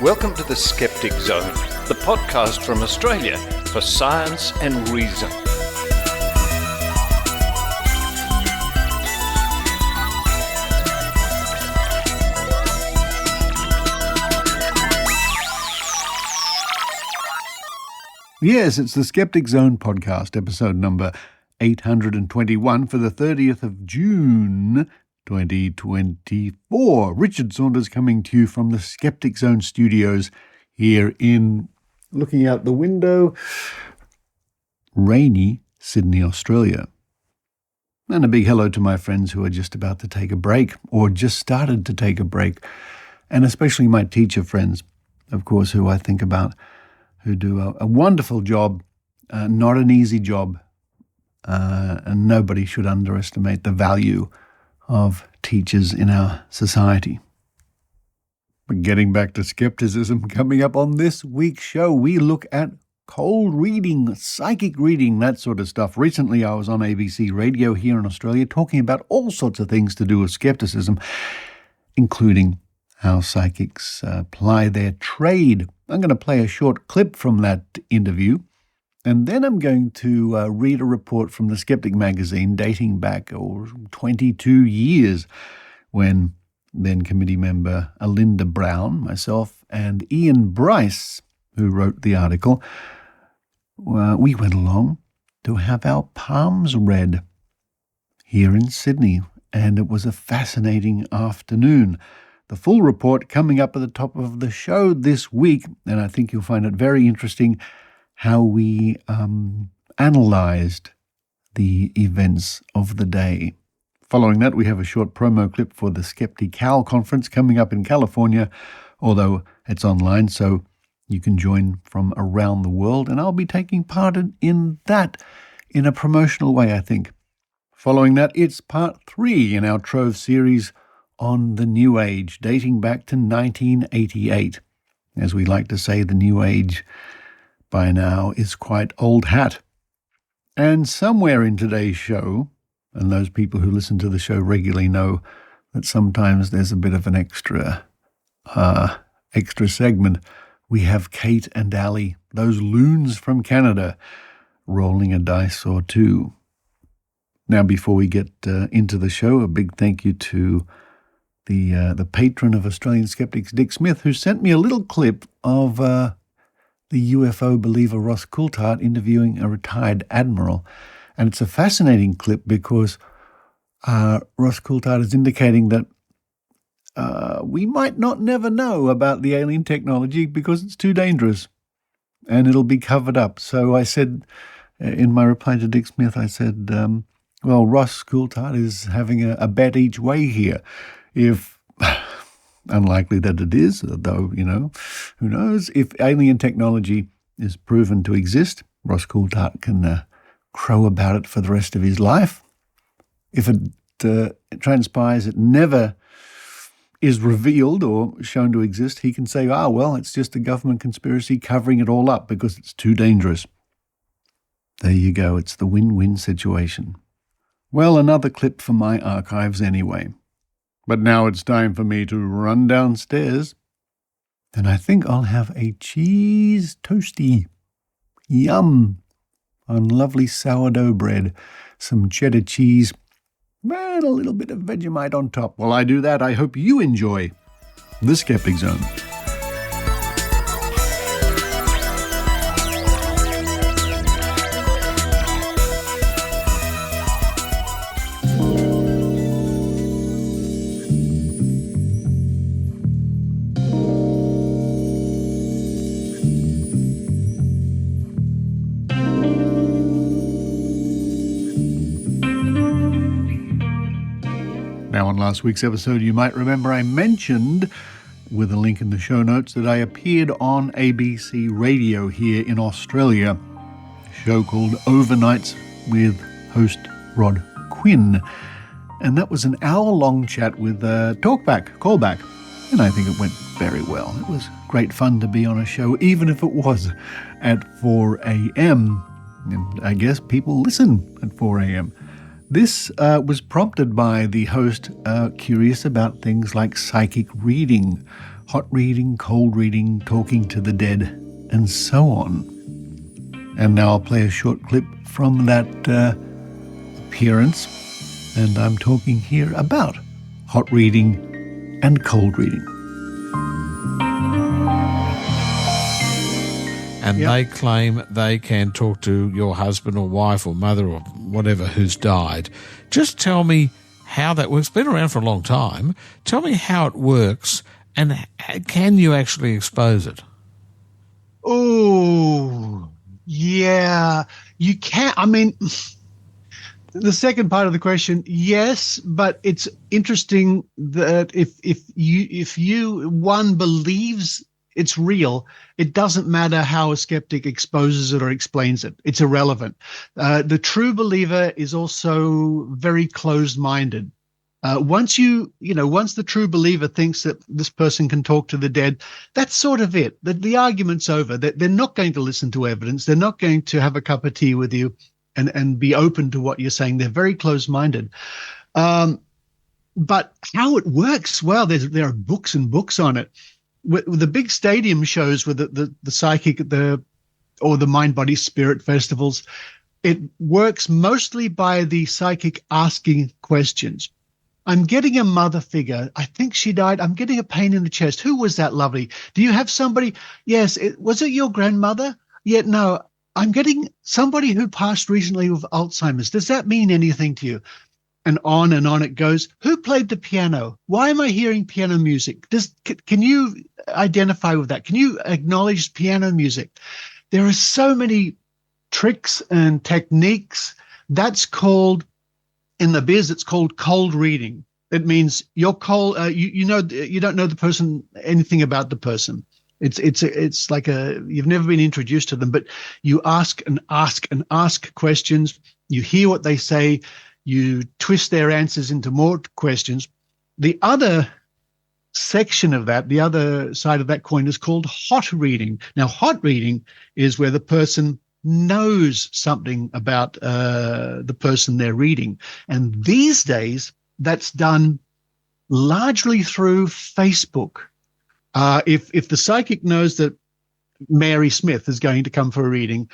Welcome to the Skeptic Zone, the podcast from Australia for science and reason. Yes, it's the Skeptic Zone podcast, episode number 821 for the 30th of June, 2024. Richard Saunders coming to you from the Skeptic Zone studios here in, looking out the window, rainy Sydney, Australia. And a big hello to my friends who are just about to take a break or just started to take a break, and especially my teacher friends, of course, who I think about, who do a wonderful job, not an easy job, and nobody should underestimate the value of teachers in our society. But getting back to skepticism, coming up on this week's show, we look at cold reading, psychic reading, that sort of stuff. Recently, I was on ABC Radio here in Australia talking about all sorts of things to do with skepticism, including how psychics ply their trade. I'm going to play a short clip from that interview, and then I'm going to read a report from the Skeptic magazine dating back 22 years when then committee member Alynda Brown, myself, and Ian Bryce, who wrote the article, we went along to have our palms read here in Sydney, and it was a fascinating afternoon. The full report coming up at the top of the show this week, and I think you'll find it very interesting how we analysed the events of the day. Following that, we have a short promo clip for the Skeptical conference coming up in California, although it's online, so you can join from around the world, and I'll be taking part in that in a promotional way, I think. Following that, it's part 3 in our Trove series on the New Age, dating back to 1988. As we like to say, the New Age by now is quite old hat. And somewhere in today's show, and those people who listen to the show regularly know that sometimes there's a bit of an extra segment, we have Kate and Allie, those loons from Canada, rolling a dice or two. Now, before we get into the show, a big thank you to the patron of Australian Skeptics, Dick Smith, who sent me a little clip of the UFO believer Ross Coulthart interviewing a retired admiral. And it's a fascinating clip because Ross Coulthart is indicating that we might not never know about the alien technology because it's too dangerous and it'll be covered up. So I said, in my reply to Dick Smith, I said, well, Ross Coulthart is having a bet each way here. If, unlikely that it is, though, who knows, if alien technology is proven to exist, Ross Coulthart can crow about it for the rest of his life. If it transpires it never is revealed or shown to exist, he can say, well, it's just a government conspiracy covering it all up because it's too dangerous. There you go, it's the win-win situation. Well, another clip from my archives anyway. But now it's time for me to run downstairs, and I think I'll have a cheese toastie. Yum! On lovely sourdough bread, some cheddar cheese, and a little bit of Vegemite on top. While I do that, I hope you enjoy the Skeptic Zone. Now, on last week's episode, you might remember I mentioned, with a link in the show notes, that I appeared on ABC Radio here in Australia, a show called Overnights with host Rod Quinn. And that was an hour-long chat with callback, and I think it went very well. It was great fun to be on a show, even if it was at 4 a.m. And I guess people listen at 4 a.m. This was prompted by the host curious about things like psychic reading hot reading, cold reading, talking to the dead, and so on. And now I'll play a short clip from that appearance, and I'm talking here about hot reading and cold reading. And they claim they can talk to your husband or wife or mother or whatever who's died. Just tell me how that works. It's been around for a long time. Tell me how it works, and can you actually expose it? Oh, yeah. You can. I mean, the second part of the question, yes, but it's interesting that if you one believes it's real, it doesn't matter how a skeptic exposes it or explains it. It's irrelevant. The true believer is also very closed-minded. Once the true believer thinks that this person can talk to the dead, that's sort of it. The argument's over. They're not going to listen to evidence. They're not going to have a cup of tea with you and be open to what you're saying. They're very closed-minded. But how it works, well, there are books and books on it. With the big stadium shows with the psychic, or the mind, body, spirit festivals, it works mostly by the psychic asking questions. I'm getting a mother figure. I think she died. I'm getting a pain in the chest. Who was that lovely? Do you have somebody? Yes. Was it your grandmother? Yeah, no. I'm getting somebody who passed recently with Alzheimer's. Does that mean anything to you? And on it goes. Who played the piano? Why am I hearing piano music? Can you identify with that? Can you acknowledge piano music? There are so many tricks and techniques. That's called, in the biz, it's called cold reading. It means you're cold. You don't know the person, anything about the person. It's like you've never been introduced to them, but you ask and ask and ask questions. You hear what they say. You twist their answers into more questions. The other section of that, the other side of that coin, is called hot reading. Now, hot reading is where the person knows something about the person they're reading. And these days, that's done largely through Facebook. If the psychic knows that Mary Smith is going to come for a reading,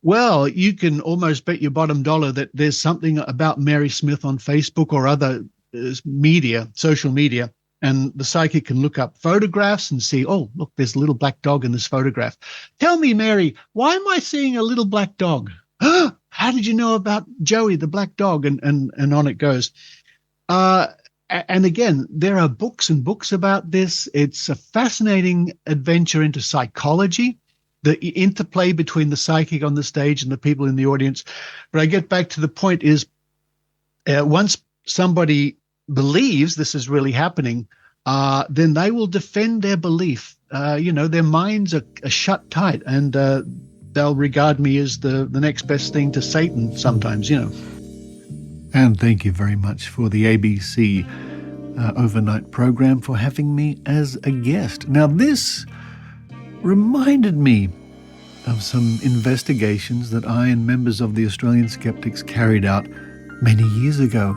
well, you can almost bet your bottom dollar that there's something about Mary Smith on Facebook or other media, social media, and the psychic can look up photographs and see, oh, look, there's a little black dog in this photograph. Tell me, Mary, why am I seeing a little black dog? How did you know about Joey, the black dog? And on it goes. And again, there are books and books about this. It's a fascinating adventure into psychology, the interplay between the psychic on the stage and the people in the audience. But I get back to the point is, once somebody believes this is really happening, then they will defend their belief. Their minds are shut tight, and they'll regard me as the next best thing to Satan sometimes, And thank you very much for the ABC overnight program for having me as a guest. Now, this reminded me of some investigations that I and members of the Australian Skeptics carried out many years ago.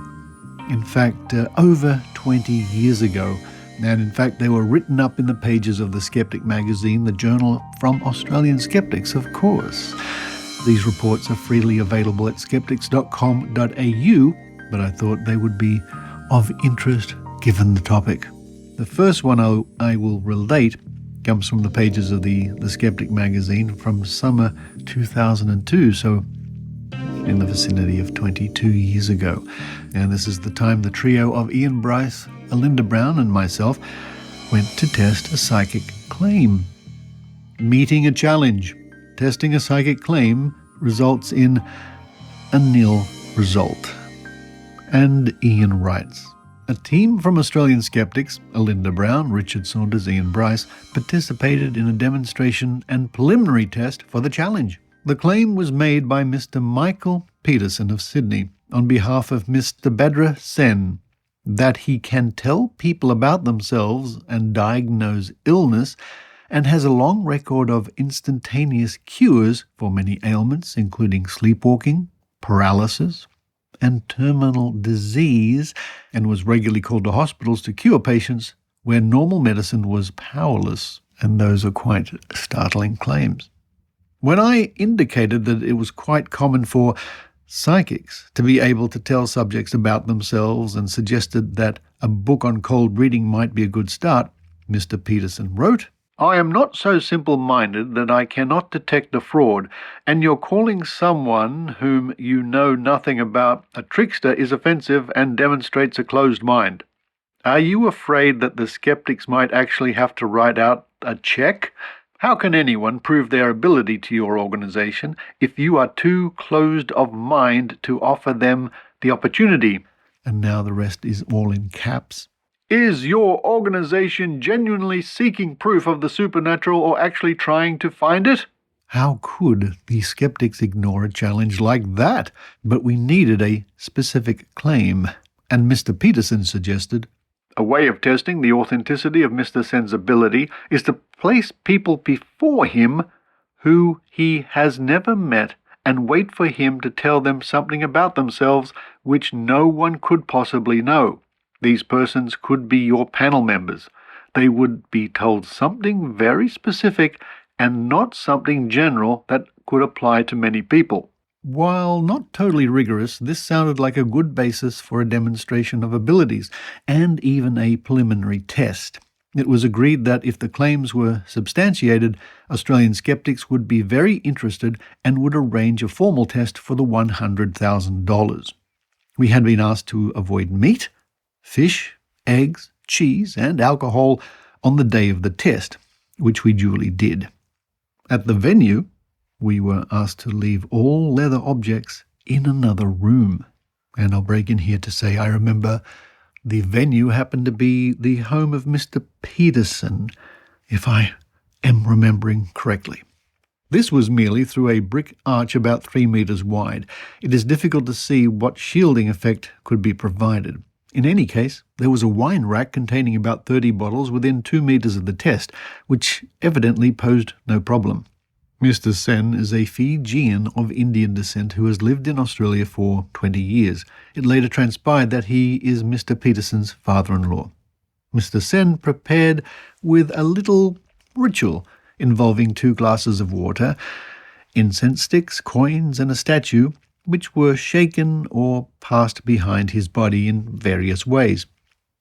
In fact, over 20 years ago. And in fact, they were written up in the pages of the Skeptic magazine, the journal from Australian Skeptics, of course. These reports are freely available at skeptics.com.au, but I thought they would be of interest given the topic. The first one I will relate comes from the pages of the Skeptic magazine from summer 2002, so in the vicinity of 22 years ago. And this is the time the trio of Ian Bryce, Alynda Brown and myself went to test a psychic claim. Meeting a challenge. Testing a psychic claim results in a nil result. And Ian writes, a team from Australian Skeptics, Alynda Brown, Richard Saunders, Ian Bryce, participated in a demonstration and preliminary test for the challenge. The claim was made by Mr. Michael Peterson of Sydney on behalf of Mr. Bedra Sen that he can tell people about themselves and diagnose illness and has a long record of instantaneous cures for many ailments, including sleepwalking, paralysis, and terminal disease, and was regularly called to hospitals to cure patients where normal medicine was powerless, and those are quite startling claims. When I indicated that it was quite common for psychics to be able to tell subjects about themselves and suggested that a book on cold reading might be a good start, Mr. Peterson wrote, "I am not so simple-minded that I cannot detect a fraud, and your calling someone whom you know nothing about a trickster is offensive and demonstrates a closed mind. Are you afraid that the skeptics might actually have to write out a check? How can anyone prove their ability to your organization if you are too closed of mind to offer them the opportunity?" And now the rest is all in caps. "Is your organization genuinely seeking proof of the supernatural or actually trying to find it?" How could the skeptics ignore a challenge like that? But we needed a specific claim, and Mr. Peterson suggested, "A way of testing the authenticity of Mr. Sen's ability is to place people before him who he has never met and wait for him to tell them something about themselves which no one could possibly know. These persons could be your panel members. They would be told something very specific and not something general that could apply to many people." While not totally rigorous, this sounded like a good basis for a demonstration of abilities and even a preliminary test. It was agreed that if the claims were substantiated, Australian skeptics would be very interested and would arrange a formal test for the $100,000. We had been asked to avoid meat, fish, eggs, cheese, and alcohol on the day of the test, which we duly did. At the venue, we were asked to leave all leather objects in another room. And I'll break in here to say I remember the venue happened to be the home of Mr. Peterson, if I am remembering correctly. This was merely through a brick arch about 3 meters wide. It is difficult to see what shielding effect could be provided. In any case, there was a wine rack containing about 30 bottles within 2 meters of the test, which evidently posed no problem. Mr. Sen is a Fijian of Indian descent who has lived in Australia for 20 years. It later transpired that he is Mr. Peterson's father-in-law. Mr. Sen prepared with a little ritual involving 2 glasses of water, incense sticks, coins, and a statue, which were shaken or passed behind his body in various ways.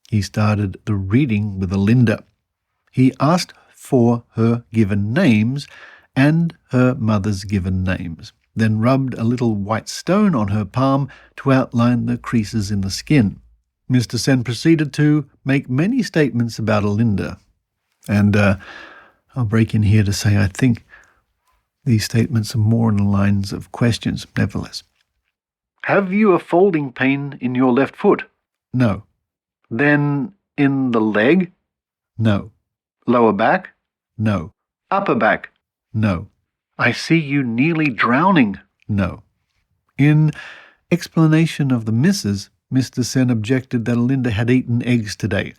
He started the reading with Alynda. He asked for her given names and her mother's given names, then rubbed a little white stone on her palm to outline the creases in the skin. Mr. Sen proceeded to make many statements about Alynda, and I'll break in here to say I think these statements are more in the lines of questions, nevertheless. "Have you a folding pain in your left foot?" "No." "Then in the leg?" "No." "Lower back?" "No." "Upper back?" "No." "I see you nearly drowning." "No." In explanation of the misses, Mr. Sen objected that Alynda had eaten eggs today,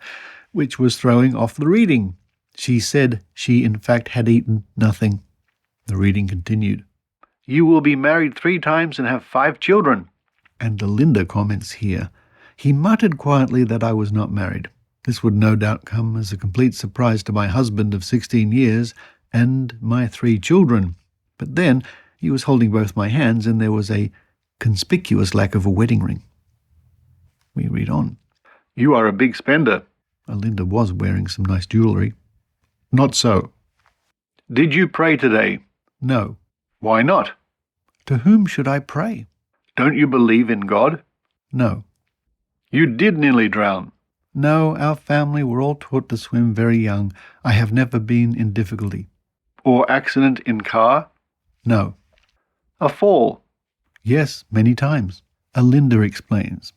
which was throwing off the reading. She said she in fact had eaten nothing. The reading continued. "You will be married 3 times and have 5 children." And Alynda comments here, "He muttered quietly that I was not married. This would no doubt come as a complete surprise to my husband of 16 years and my 3 children. But then he was holding both my hands and there was a conspicuous lack of a wedding ring." We read on. "You are a big spender." Alynda was wearing some nice jewellery. "Not so." "Did you pray today?" "No." "Why not?" "To whom should I pray?" "Don't you believe in God?" "No." "You did nearly drown." "No, our family were all taught to swim very young. I have never been in difficulty." "Or accident in car?" "No." "A fall?" "Yes, many times." Alynda explains.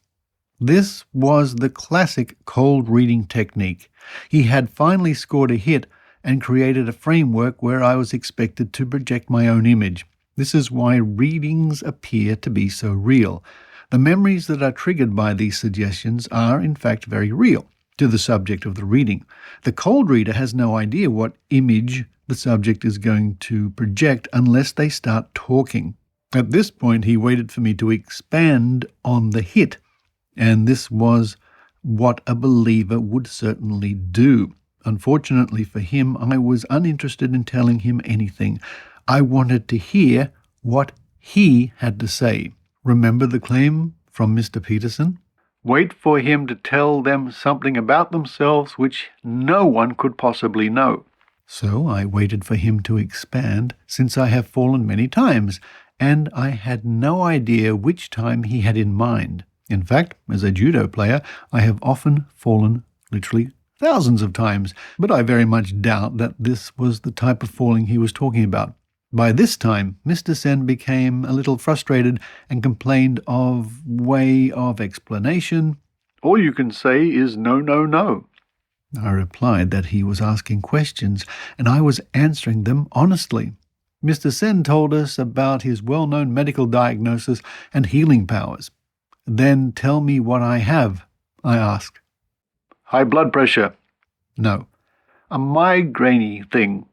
This was the classic cold reading technique. He had finally scored a hit and created a framework where I was expected to project my own image. This is why readings appear to be so real. The memories that are triggered by these suggestions are, in fact, very real to the subject of the reading. The cold reader has no idea what image the subject is going to project unless they start talking. At this point, he waited for me to expand on the hit, and this was what a believer would certainly do. Unfortunately for him, I was uninterested in telling him anything. I wanted to hear what he had to say. Remember the claim from Mr. Peterson? Wait for him to tell them something about themselves which no one could possibly know. So I waited for him to expand, since I have fallen many times, and I had no idea which time he had in mind. In fact, as a judo player, I have often fallen literally thousands of times, but I very much doubt that this was the type of falling he was talking about. By this time, Mr. Sen became a little frustrated and complained of way of explanation. All you can say is no, no, no. I replied that he was asking questions, and I was answering them honestly. Mr. Sen told us about his well-known medical diagnosis and healing powers. Then tell me what I have, I asked. High blood pressure. No. A migraine thing.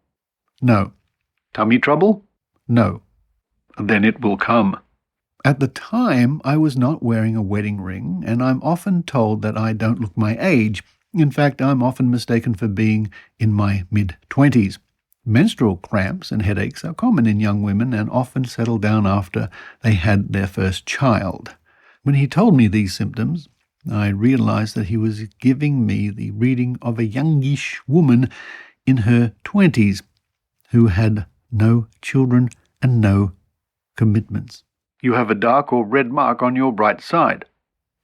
No. Tummy trouble? No. Then it will come. At the time, I was not wearing a wedding ring, and I'm often told that I don't look my age. In fact, I'm often mistaken for being in my mid-20s. Menstrual cramps and headaches are common in young women and often settle down after they had their first child. When he told me these symptoms, I realized that he was giving me the reading of a youngish woman in her 20s who had no children and no commitments. You have a dark or red mark on your right side.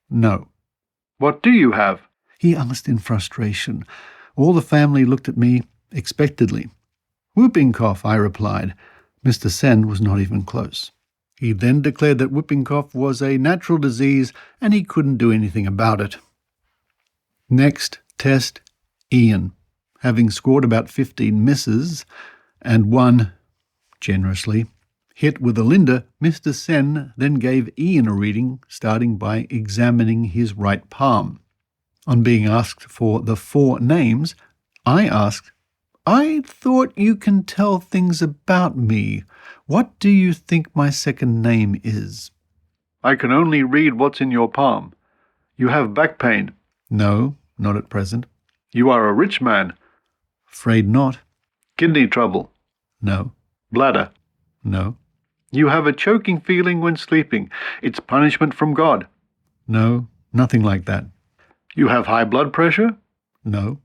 No. What do you have? He asked in frustration. All the family looked at me expectantly. Whooping cough, I replied. Mr. Sen was not even close. He then declared that whooping cough was a natural disease and he couldn't do anything about it. Next test, Ian. Having scored about 15 misses and one, generously, hit with Alynda, Mr. Sen then gave Ian a reading, starting by examining his right palm. On being asked for the 4 names, I asked, I thought you can tell things about me. What do you think my second name is? I can only read what's in your palm. You have back pain. No, not at present. You are a rich man. Afraid not. Kidney trouble. No. Bladder. No. You have a choking feeling when sleeping. It's punishment from God. No, nothing like that. You have high blood pressure? No.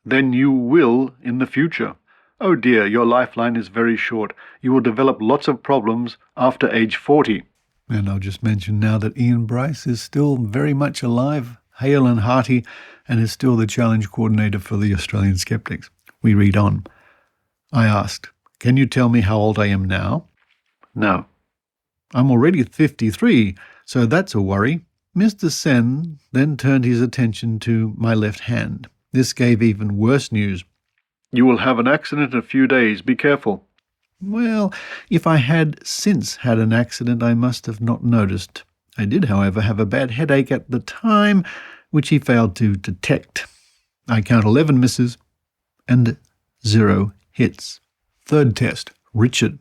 Then you will in the future. Oh dear, your lifeline is very short. You will develop lots of problems after age 40. And I'll just mention now that Ian Bryce is still very much alive, hale and hearty, and is still the challenge coordinator for the Australian Skeptics. We read on. I asked, can you tell me how old I am now? No. I'm already 53, so that's a worry. Mr. Sen then turned his attention to my left hand. This gave even worse news. You will have an accident in a few days. Be careful. Well, if I had since had an accident, I must have not noticed. I did, however, have a bad headache at the time, which he failed to detect. I count 11 misses and 0 hits. Third test, Richard.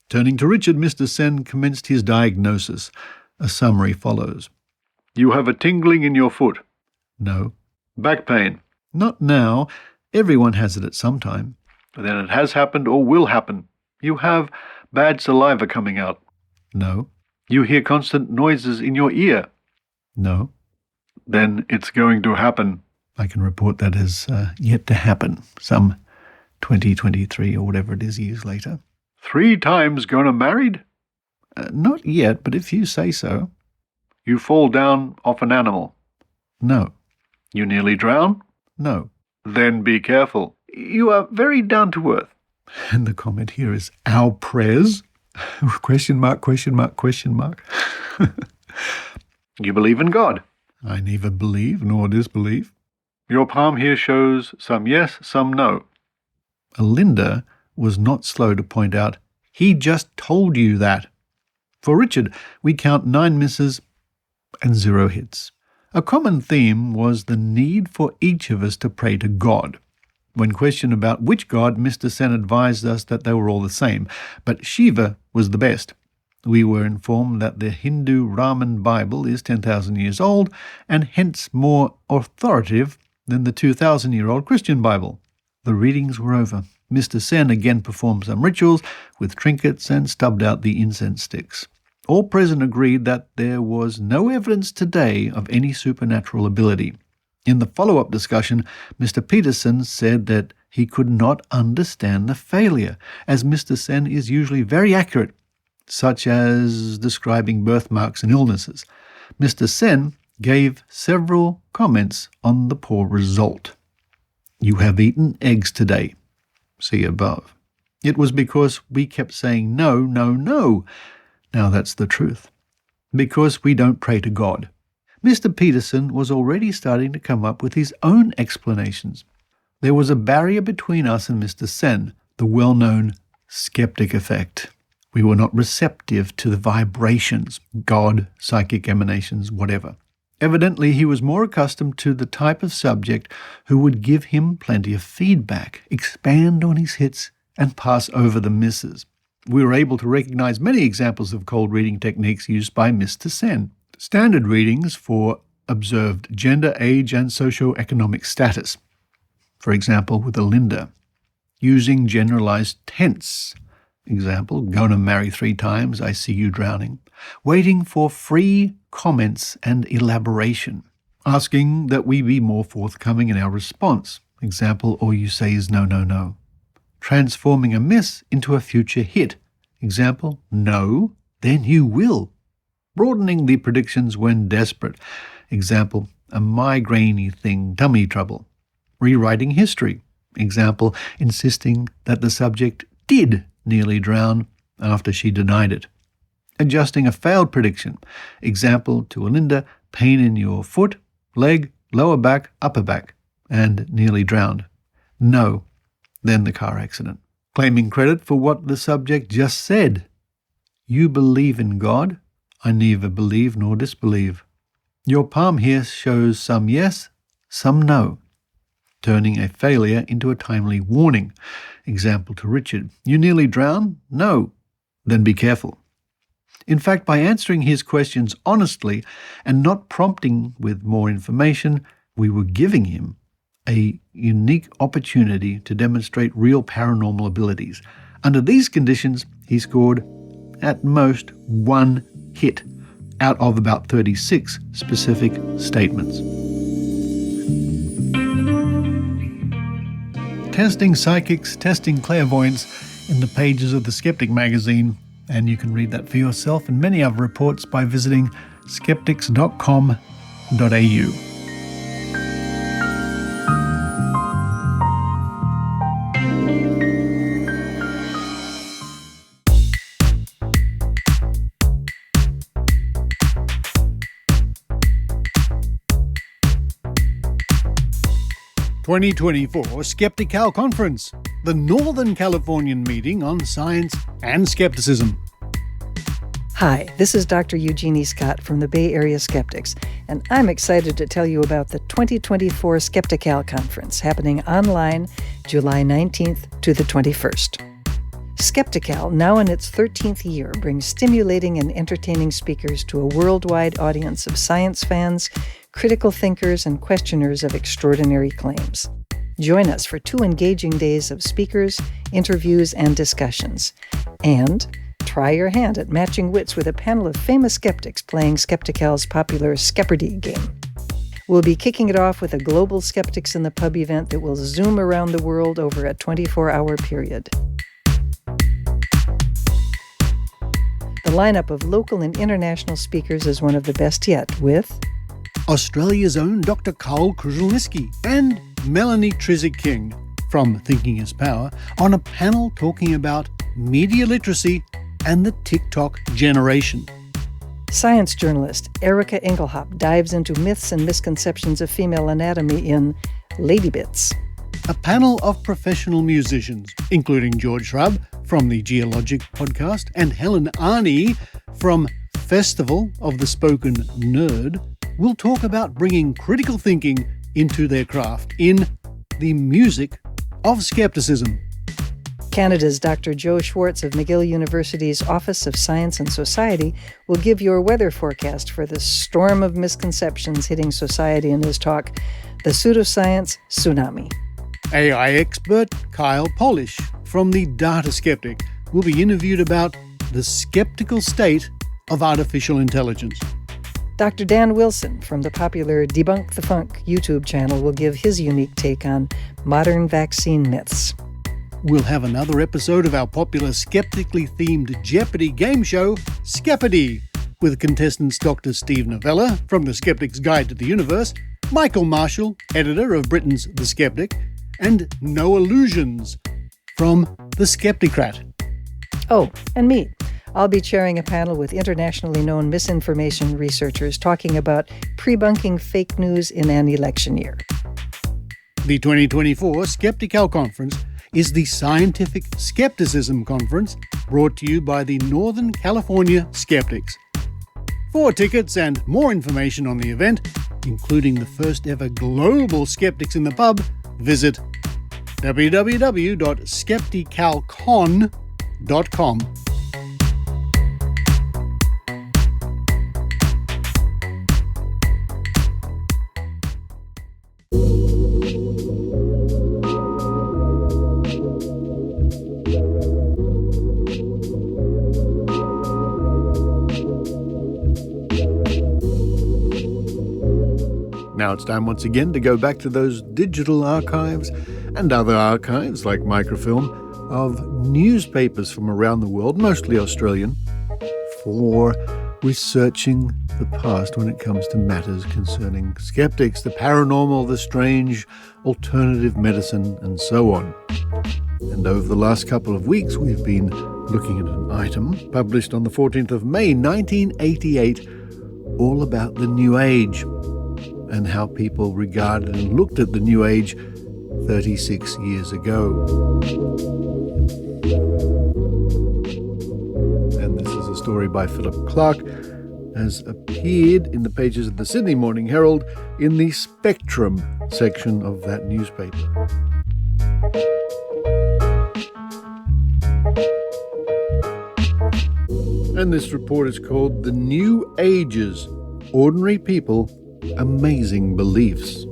Turning to Richard, Mr. Sen commenced his diagnosis. A summary follows. You have a tingling in your foot. No. Back pain. Not now. Everyone has it at some time. Then it has happened or will happen. You have bad saliva coming out. No. You hear constant noises in your ear. No. Then it's going to happen. I can report that as yet to happen, some 2023 or whatever it is years later. 3 times gonna married? Not yet, but if you say so. You fall down off an animal? No. You nearly drown? No. Then be careful. You are very down to earth. And the comment here is, our prayers? Question mark, question mark, question mark. You believe in God? I neither believe nor disbelieve. Your palm here shows some yes, some no. Alynda was not slow to point out, he just told you that. For Richard, we count 9 misses and 0 hits. A common theme was the need for each of us to pray to God. When questioned about which god, Mr. Sen advised us that they were all the same, but Shiva was the best. We were informed that the Hindu Raman Bible is 10,000 years old and hence more authoritative than the 2,000-year-old Christian Bible. The readings were over. Mr. Sen again performed some rituals with trinkets and stubbed out the incense sticks. All present agreed that there was no evidence today of any supernatural ability. In the follow-up discussion, Mr. Peterson said that he could not understand the failure, as Mr. Sen is usually very accurate, such as describing birthmarks and illnesses. Mr. Sen gave several comments on the poor result. You have eaten eggs today. See above. It was because we kept saying no, no, no. Now that's the truth. Because we don't pray to God. Mr. Peterson was already starting to come up with his own explanations. There was a barrier between us and Mr. Sen, the well-known skeptic effect. We were not receptive to the vibrations, God, psychic emanations, whatever. Evidently, he was more accustomed to the type of subject who would give him plenty of feedback, expand on his hits, and pass over the misses. We were able to recognize many examples of cold reading techniques used by Mr. Sen. Standard readings for observed gender, age, and socio-economic status. For example, with Alynda. Using generalized tense. Example, gonna marry 3 times, I see you drowning. Waiting for free comments and elaboration. Asking that we be more forthcoming in our response. Example, all you say is no, no, no. Transforming a miss into a future hit. Example, no, then you will. Broadening the predictions when desperate. Example, a migraine-y thing, tummy trouble. Rewriting history. Example, insisting that the subject did nearly drown after she denied it. Adjusting a failed prediction. Example, to Alynda, pain in your foot, leg, lower back, upper back, and nearly drowned. No, then the car accident. Claiming credit for what the subject just said. You believe in God? I neither believe nor disbelieve. Your palm here shows some yes, some no. Turning a failure into a timely warning. Example to Richard, you nearly drowned? No. Then be careful. In fact, by answering his questions honestly and not prompting with more information, we were giving him a unique opportunity to demonstrate real paranormal abilities. Under these conditions, he scored at most 1 hit out of about 36 specific statements. Testing psychics, testing clairvoyance in the pages of the Skeptic magazine, and you can read that for yourself and many other reports by visiting skeptics.com.au. 2024 Skeptical Conference, the Northern Californian meeting on science and skepticism. Hi, this is Dr. Eugenie Scott from the Bay Area Skeptics, and I'm excited to tell you about the 2024 Skeptical Conference happening online July 19th to the 21st. Skeptical, now in its 13th year, brings stimulating and entertaining speakers to a worldwide audience of science fans, critical thinkers, and questioners of extraordinary claims. Join us for 2 engaging days of speakers, interviews, and discussions. And try your hand at matching wits with a panel of famous skeptics playing Skeptical's popular Skepperdy game. We'll be kicking it off with a Global Skeptics in the Pub event that will zoom around the world over a 24-hour period. The lineup of local and international speakers is one of the best yet, with Australia's own Dr. Carl Kruszelnicki and Melanie Trizic-King from Thinking is Power on a panel talking about media literacy and the TikTok generation. Science journalist Erica Engelhop dives into myths and misconceptions of female anatomy in Lady Bits. A panel of professional musicians, including George Shrub from the Geologic podcast and Helen Arney from Festival of the Spoken Nerd, will talk about bringing critical thinking into their craft in The Music of Skepticism. Canada's Dr. Joe Schwartz of McGill University's Office of Science and Society will give your weather forecast for the storm of misconceptions hitting society in his talk, The Pseudoscience Tsunami. AI expert Kyle Polish from the Data Skeptic will be interviewed about the skeptical state of artificial intelligence. Dr. Dan Wilson from the popular Debunk the Funk YouTube channel will give his unique take on modern vaccine myths. We'll have another episode of our popular skeptically themed Jeopardy game show, Skepity, with contestants Dr. Steve Novella from The Skeptic's Guide to the Universe, Michael Marshall, editor of Britain's The Skeptic, and No Illusions from The Skepticrat. Oh, and me. I'll be chairing a panel with internationally known misinformation researchers talking about pre-bunking fake news in an election year. The 2024 Skeptic Al Conference is the Scientific Skepticism Conference brought to you by the Northern California Skeptics. For tickets and more information on the event, including the first ever global Skeptics in the Pub, visit www.skepticalcon.com. Now it's time once again to go back to those digital archives and other archives like microfilm of newspapers from around the world, mostly Australian, for researching the past when it comes to matters concerning skeptics, the paranormal, the strange, alternative medicine, and so on. And over the last couple of weeks, we've been looking at an item published on the 14th of May, 1988, all about the New Age and how people regarded and looked at the New Age 36 years ago. And this is a story by Philip Clark, has appeared in the pages of the Sydney Morning Herald in the Spectrum section of that newspaper. And this report is called The New Age's Ordinary People, Amazing Beliefs.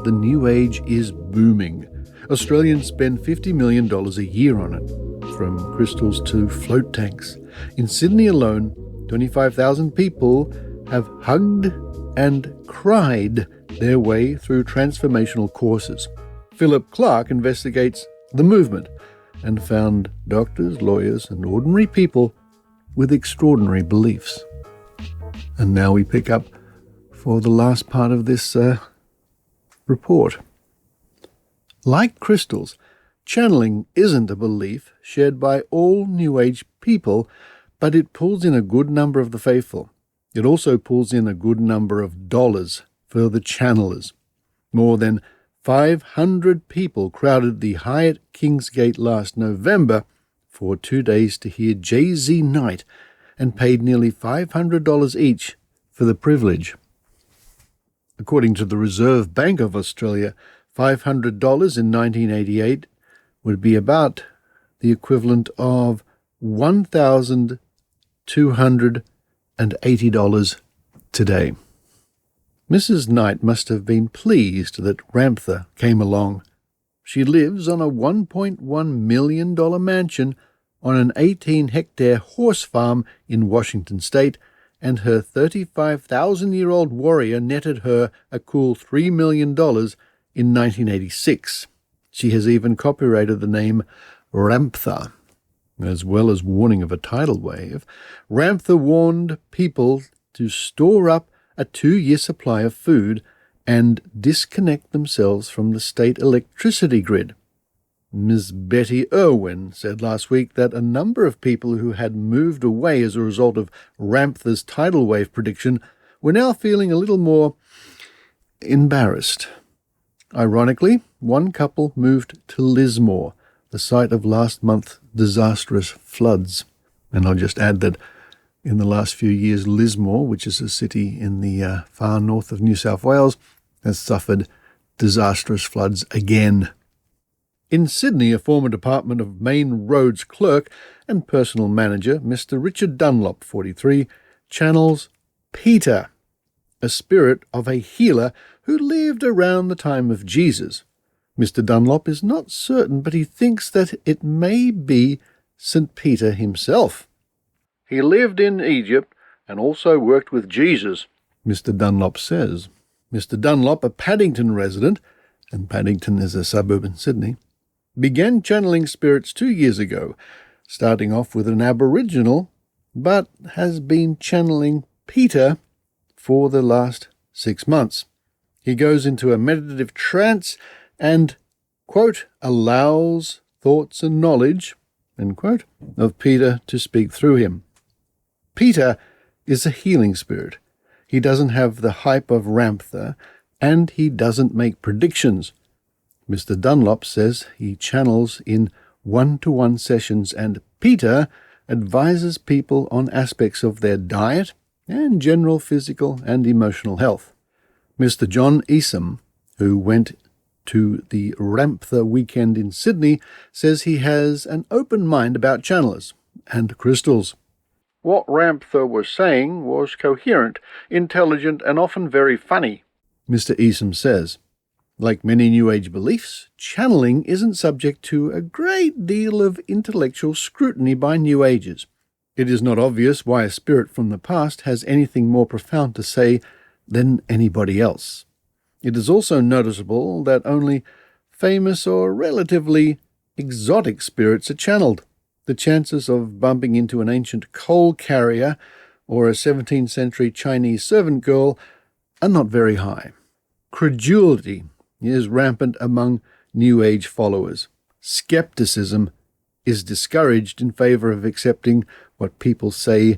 The New Age is booming. Australians spend $50 million a year on it, from crystals to float tanks. In Sydney alone, 25,000 people have hugged and cried their way through transformational courses. Philip Clark investigates the movement and found doctors, lawyers, and ordinary people with extraordinary beliefs. And now we pick up for the last part of this report. Like crystals, channeling isn't a belief shared by all New Age people, but it pulls in a good number of the faithful. It also pulls in a good number of dollars for the channelers. More than 500 people crowded the Hyatt Kingsgate last November for 2 days to hear Jay-Z Night and paid nearly $500 each for the privilege. According to the Reserve Bank of Australia, $500 in 1988 would be about the equivalent of $1,280 today. Mrs. Knight must have been pleased that Ramtha came along. She lives on a $1.1 million mansion on an 18-hectare horse farm in Washington state, and her 35,000-year-old warrior netted her a cool $3 million in 1986. She has even copyrighted the name Ramtha, as well as warning of a tidal wave. Ramtha warned people to store up a 2-year supply of food and disconnect themselves from the state electricity grid. Ms. Betty Irwin said last week that a number of people who had moved away as a result of Ramtha's tidal wave prediction were now feeling a little more embarrassed. Ironically, one couple moved to Lismore, the site of last month's disastrous floods. And I'll just add that in the last few years, Lismore, which is a city in the far north of New South Wales, has suffered disastrous floods again. In Sydney, a former Department of Main Roads clerk and personal manager, Mr. Richard Dunlop, 43, channels Peter, a spirit of a healer who lived around the time of Jesus. Mr. Dunlop is not certain, but he thinks that it may be St. Peter himself. He lived in Egypt and also worked with Jesus, Mr. Dunlop says. Mr. Dunlop, a Paddington resident, and Paddington is a suburb in Sydney, began channeling spirits 2 years ago, starting off with an Aboriginal, but has been channeling Peter for the last 6 months. He goes into a meditative trance and, quote, allows thoughts and knowledge, end quote, of Peter to speak through him. Peter is a healing spirit. He doesn't have the hype of Ramtha, and he doesn't make predictions. Mr. Dunlop says he channels in one-to-one sessions, and Peter advises people on aspects of their diet and general physical and emotional health. Mr. John Esom, who went to the Ramtha weekend in Sydney, says he has an open mind about channelers and crystals. What Ramtha was saying was coherent, intelligent, and often very funny, Mr. Esom says. Like many New Age beliefs, channeling isn't subject to a great deal of intellectual scrutiny by New Agers. It is not obvious why a spirit from the past has anything more profound to say than anybody else. It is also noticeable that only famous or relatively exotic spirits are channeled. The chances of bumping into an ancient coal carrier or a 17th century Chinese servant girl are not very high. Credulity is rampant among New Age followers. Skepticism is discouraged in favor of accepting what people say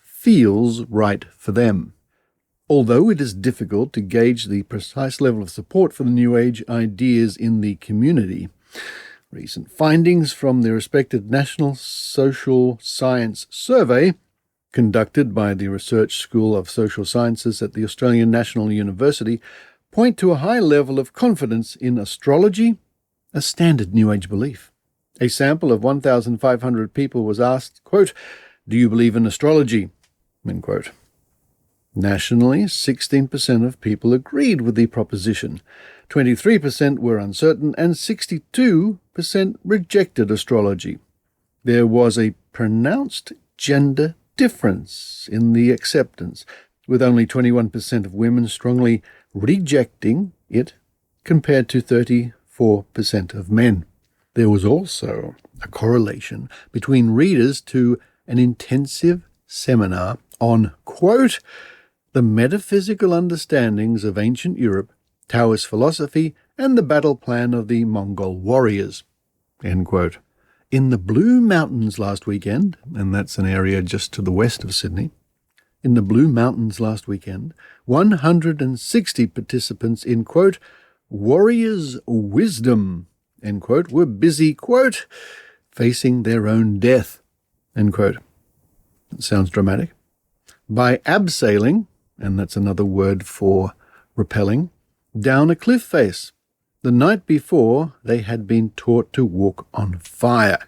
feels right for them. Although it is difficult to gauge the precise level of support for the New Age ideas in the community, recent findings from the respected National Social Science Survey, conducted by the Research School of Social Sciences at the Australian National University, point to a high level of confidence in astrology, a standard New Age belief. A sample of 1,500 people was asked, quote, "Do you believe in astrology?" End quote. Nationally, 16% of people agreed with the proposition, 23% were uncertain, and 62% rejected astrology. There was a pronounced gender difference in the acceptance, with only 21% of women strongly rejecting it compared to 34% of men. There was also a correlation between readers to an intensive seminar on, quote, the metaphysical understandings of ancient Europe, Taoist philosophy, and the battle plan of the Mongol warriors, end quote. In the Blue Mountains last weekend, and that's an area just to the west of Sydney, in the Blue Mountains last weekend, 160 participants in, quote, warriors' wisdom, end quote, were busy, quote, facing their own death, end quote. That sounds dramatic. By abseiling, and that's another word for rappelling, down a cliff face. The night before, they had been taught to walk on fire.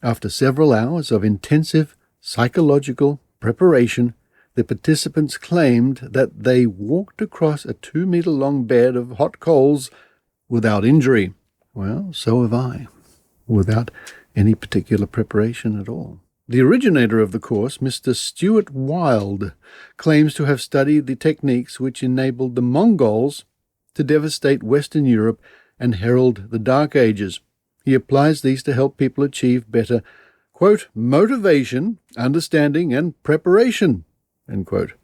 After several hours of intensive psychological preparation, the participants claimed that they walked across a 2-meter-long bed of hot coals without injury. Well, so have I, without any particular preparation at all. The originator of the course, Mr. Stuart Wilde, claims to have studied the techniques which enabled the Mongols to devastate Western Europe and herald the Dark Ages. He applies these to help people achieve better, quote, motivation, understanding, and preparation, end quote.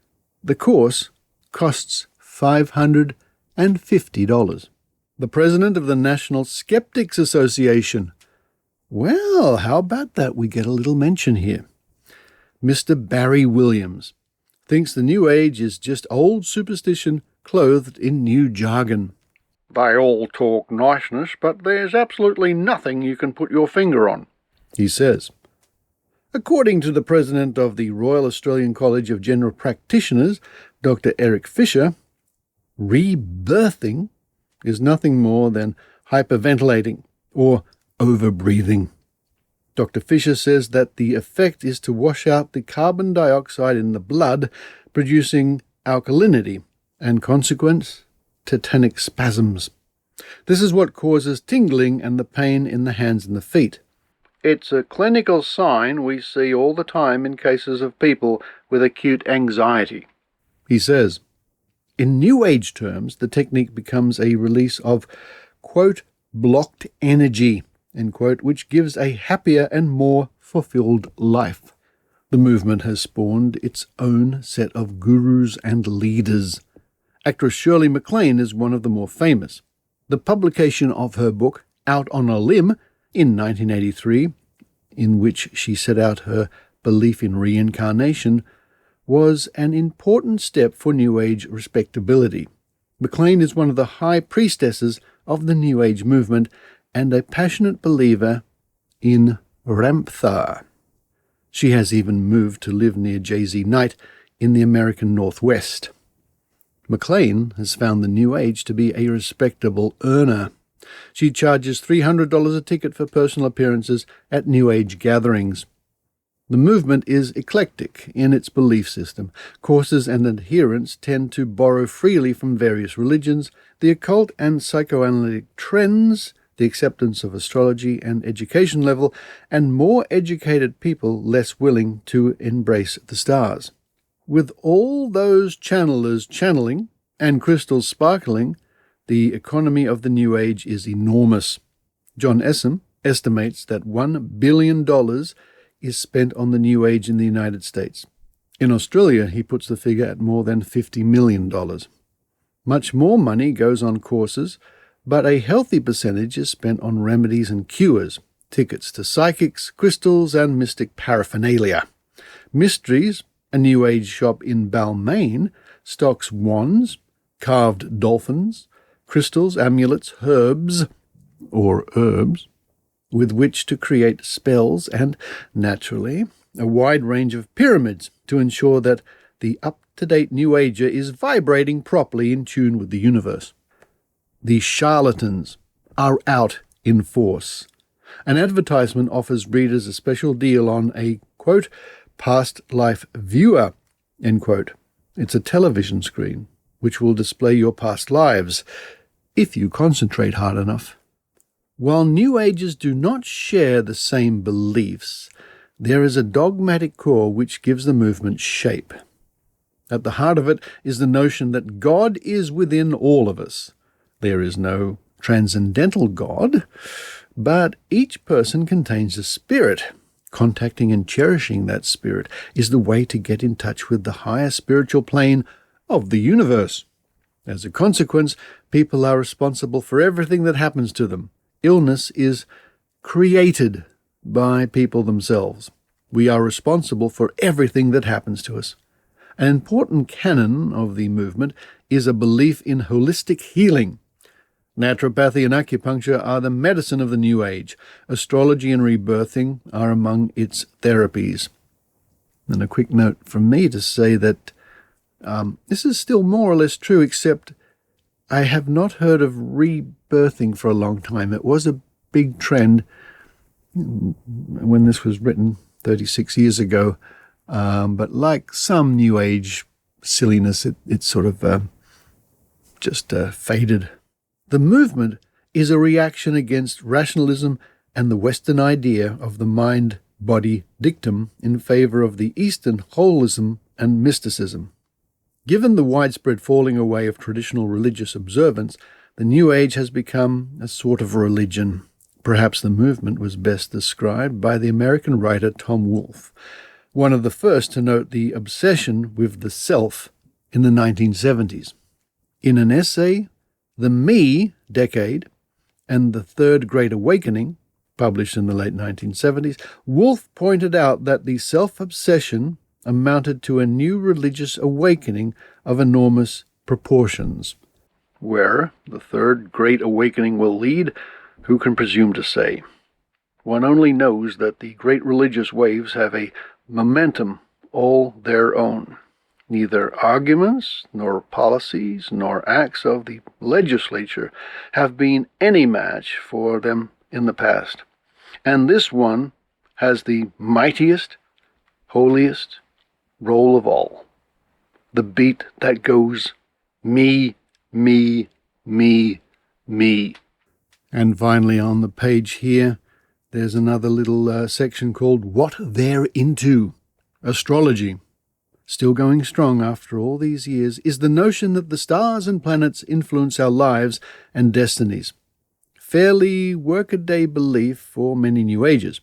The course costs $550. The president of the National Skeptics Association, well, how about that? We get a little mention here. Mr. Barry Williams thinks the New Age is just old superstition clothed in new jargon. They all talk niceness, but there's absolutely nothing you can put your finger on, he says. According to the president of the Royal Australian College of General Practitioners, Dr. Eric Fisher, rebirthing is nothing more than hyperventilating or overbreathing. Dr. Fisher says that the effect is to wash out the carbon dioxide in the blood, producing alkalinity and consequent tetanic spasms. This is what causes tingling and the pain in the hands and the feet. It's a clinical sign we see all the time in cases of people with acute anxiety. He says, in New Age terms, the technique becomes a release of, quote, blocked energy, end quote, which gives a happier and more fulfilled life. The movement has spawned its own set of gurus and leaders. Actress Shirley MacLaine is one of the more famous. The publication of her book, Out on a Limb, in 1983, in which she set out her belief in reincarnation, was an important step for New Age respectability. MacLaine is one of the high priestesses of the New Age movement and a passionate believer in Ramtha. She has even moved to live near Jay-Z Knight in the American Northwest. MacLaine has found the New Age to be a respectable earner. She charges $300 a ticket for personal appearances at New Age gatherings. The movement is eclectic in its belief system. Courses and adherents tend to borrow freely from various religions, the occult and psychoanalytic trends, the acceptance of astrology and education level, and more educated people less willing to embrace the stars. With all those channelers channeling and crystals sparkling, the economy of the New Age is enormous. John Essam estimates that $1 billion is spent on the New Age in the United States. In Australia, he puts the figure at more than $50 million. Much more money goes on courses, but a healthy percentage is spent on remedies and cures, tickets to psychics, crystals, and mystic paraphernalia. Mysteries, a New Age shop in Balmain, stocks wands, carved dolphins, crystals, amulets, herbs, with which to create spells and, naturally, a wide range of pyramids to ensure that the up-to-date New Ager is vibrating properly in tune with the universe. The charlatans are out in force. An advertisement offers readers a special deal on a, quote, past life viewer, end quote. It's a television screen which will display your past lives, if you concentrate hard enough. While New Agers do not share the same beliefs, there is a dogmatic core which gives the movement shape. At the heart of it is the notion that God is within all of us. There is no transcendental God, but each person contains a spirit. Contacting and cherishing that spirit is the way to get in touch with the higher spiritual plane of the universe. As a consequence, people are responsible for everything that happens to them. Illness is created by people themselves. We are responsible for everything that happens to us. An important canon of the movement is a belief in holistic healing. Naturopathy and acupuncture are the medicine of the New Age. Astrology and rebirthing are among its therapies. And a quick note from me to say that this is still more or less true, except I have not heard of rebirthing for a long time. It was a big trend when this was written 36 years ago. But like some New Age silliness, it sort of just faded. The movement is a reaction against rationalism and the Western idea of the mind-body dictum in favor of the Eastern holism and mysticism. Given the widespread falling away of traditional religious observance, the New Age has become a sort of religion. Perhaps the movement was best described by the American writer Tom Wolfe, one of the first to note the obsession with the self in the 1970s. In an essay, The Me Decade and the Third Great Awakening, published in the late 1970s, Wolfe pointed out that the self-obsession amounted to a new religious awakening of enormous proportions. Where the Third Great Awakening will lead, who can presume to say? One only knows that the great religious waves have a momentum all their own. Neither arguments, nor policies, nor acts of the legislature have been any match for them in the past. And this one has the mightiest, holiest role of all. The beat that goes me, me, me, me. And finally on the page here, there's another little section called What They're Into. Astrology, still going strong after all these years, is the notion that the stars and planets influence our lives and destinies. Fairly workaday belief for many New Agers.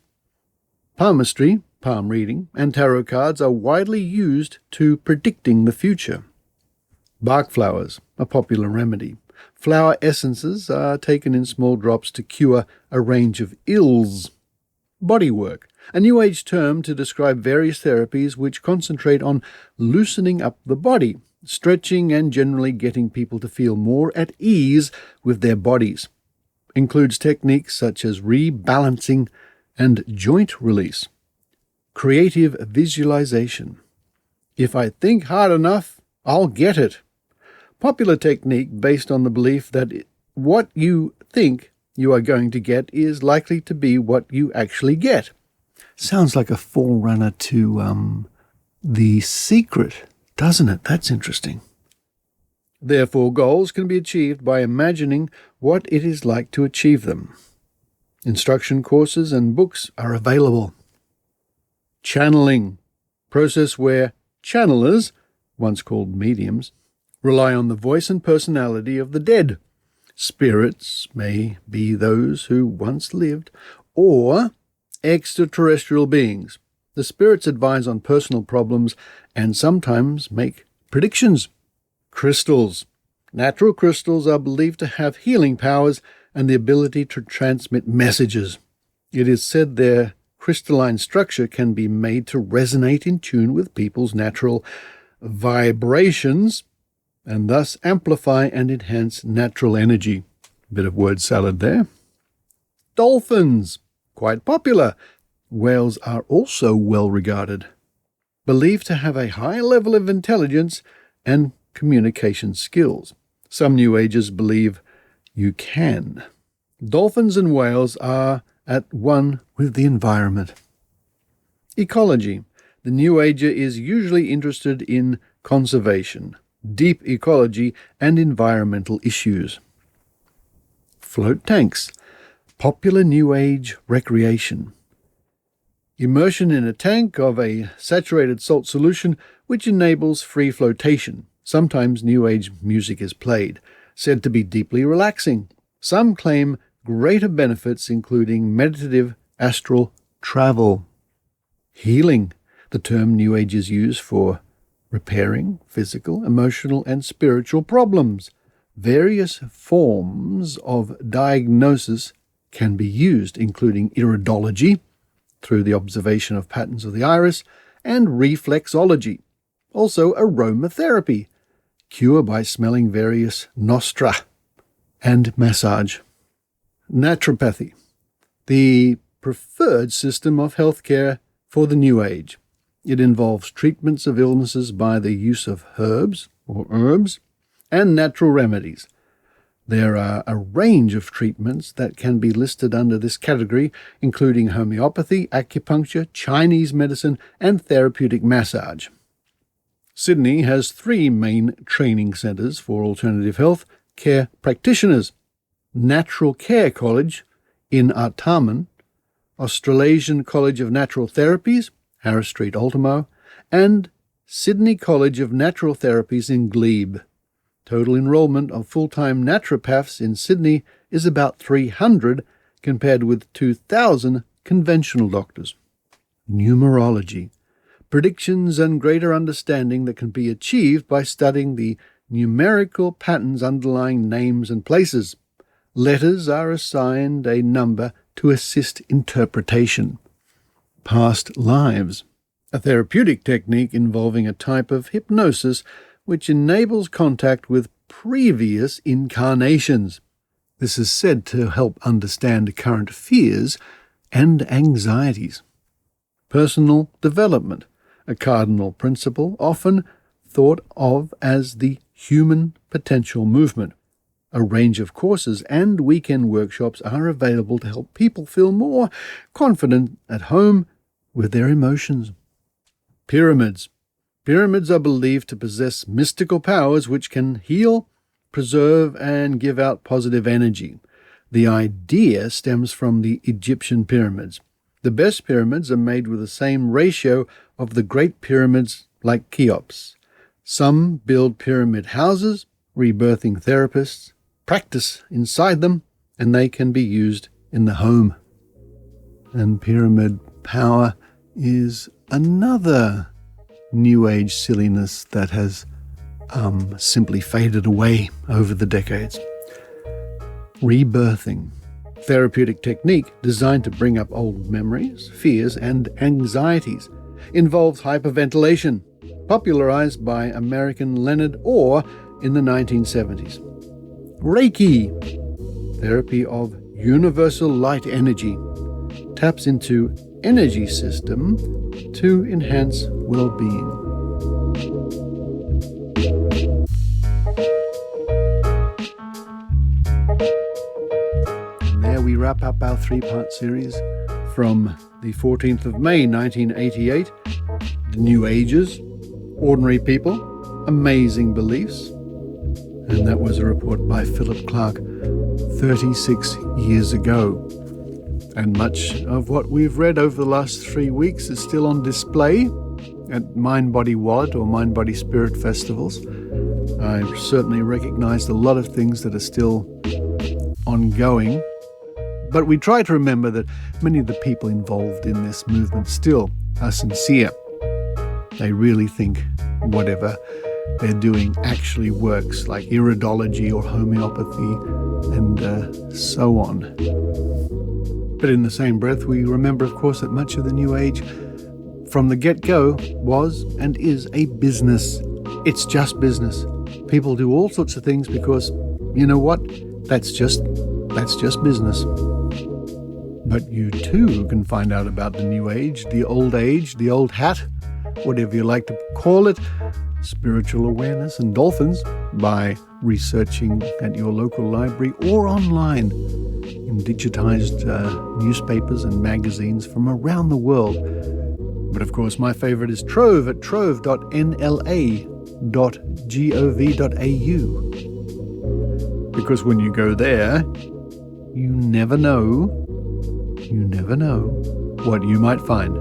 Palmistry, palm reading, and tarot cards are widely used to predicting the future. Bark flowers, a popular remedy. Flower essences are taken in small drops to cure a range of ills. Bodywork, a New Age term to describe various therapies which concentrate on loosening up the body, stretching and generally getting people to feel more at ease with their bodies. Includes techniques such as rebalancing and joint release. Creative visualization. If I think hard enough, I'll get it. Popular technique based on the belief that what you think you are going to get is likely to be what you actually get. Sounds like a forerunner to The Secret, doesn't it? That's interesting. Therefore, goals can be achieved by imagining what it is like to achieve them. Instruction courses and books are available. Channeling, process where channelers, once called mediums, rely on the voice and personality of the dead. Spirits may be those who once lived, or extraterrestrial beings. The spirits advise on personal problems and sometimes make predictions. Crystals. Natural crystals are believed to have healing powers and the ability to transmit messages. It is said their crystalline structure can be made to resonate in tune with people's natural vibrations and thus amplify and enhance natural energy. Bit of word salad there. Dolphins. Quite popular. Whales are also well regarded. Believed to have a high level of intelligence and communication skills. Some New Agers believe you can. Dolphins and whales are at one with the environment. Ecology. The New Ager is usually interested in conservation, deep ecology, and environmental issues. Float tanks. Popular New Age recreation. Immersion in a tank of a saturated salt solution which enables free flotation. Sometimes New Age music is played, said to be deeply relaxing. Some claim greater benefits including meditative astral travel. Healing. The term New Agers use for repairing physical, emotional, and spiritual problems. Various forms of diagnosis can be used, including iridology, through the observation of patterns of the iris, and reflexology. Also aromatherapy, cure by smelling various nostra, and massage. Naturopathy, the preferred system of healthcare for the New Age. It involves treatments of illnesses by the use of herbs or herbs and natural remedies. There are a range of treatments that can be listed under this category, including homeopathy, acupuncture, Chinese medicine, and therapeutic massage. Sydney has 3 main training centres for alternative health care practitioners: Natural Care College in Artarmon, Australasian College of Natural Therapies, Harris Street, Ultimo, and Sydney College of Natural Therapies in Glebe. Total enrolment of full-time naturopaths in Sydney is about 300, compared with 2,000 conventional doctors. Numerology. Predictions and greater understanding that can be achieved by studying the numerical patterns underlying names and places. Letters are assigned a number to assist interpretation. Past lives. A therapeutic technique involving a type of hypnosis which enables contact with previous incarnations. This is said to help understand current fears and anxieties. Personal development, a cardinal principle often thought of as the human potential movement, A range of courses and weekend workshops are available to help people feel more confident at home with their emotions. Pyramids. Pyramids are believed to possess mystical powers which can heal, preserve, and give out positive energy. The idea stems from the Egyptian pyramids. The best pyramids are made with the same ratio of the great pyramids like Cheops. Some build pyramid houses, rebirthing therapists practice inside them, and they can be used in the home. And pyramid power is another New Age silliness that has simply faded away over the decades. Rebirthing. Therapeutic technique designed to bring up old memories, fears, and anxieties. Involves hyperventilation, popularized by American Leonard Orr in the 1970s. Reiki, therapy of universal light energy, taps into energy system to enhance well-being. And there we wrap up our three-part series from the 14th of May 1988, The New Ages, Ordinary People, Amazing Beliefs, and that was a report by Philip Clark 36 years ago. And much of what we've read over the last 3 weeks is still on display at Mind Body Wallet or Mind Body Spirit festivals. I certainly recognized a lot of things that are still ongoing, but we try to remember that many of the people involved in this movement still are sincere. They really think whatever they're doing actually works, like iridology or homeopathy and so on. But in the same breath, we remember, of course, that much of the New Age from the get-go was and is a business. It's just business. People do all sorts of things because, you know what? That's just business. But you too can find out about the New Age, the old hat, whatever you like to call it, spiritual awareness and dolphins by researching at your local library or online in digitized newspapers and magazines from around the world. But of course, my favorite is Trove at trove.nla.gov.au. Because when you go there, you never know what you might find.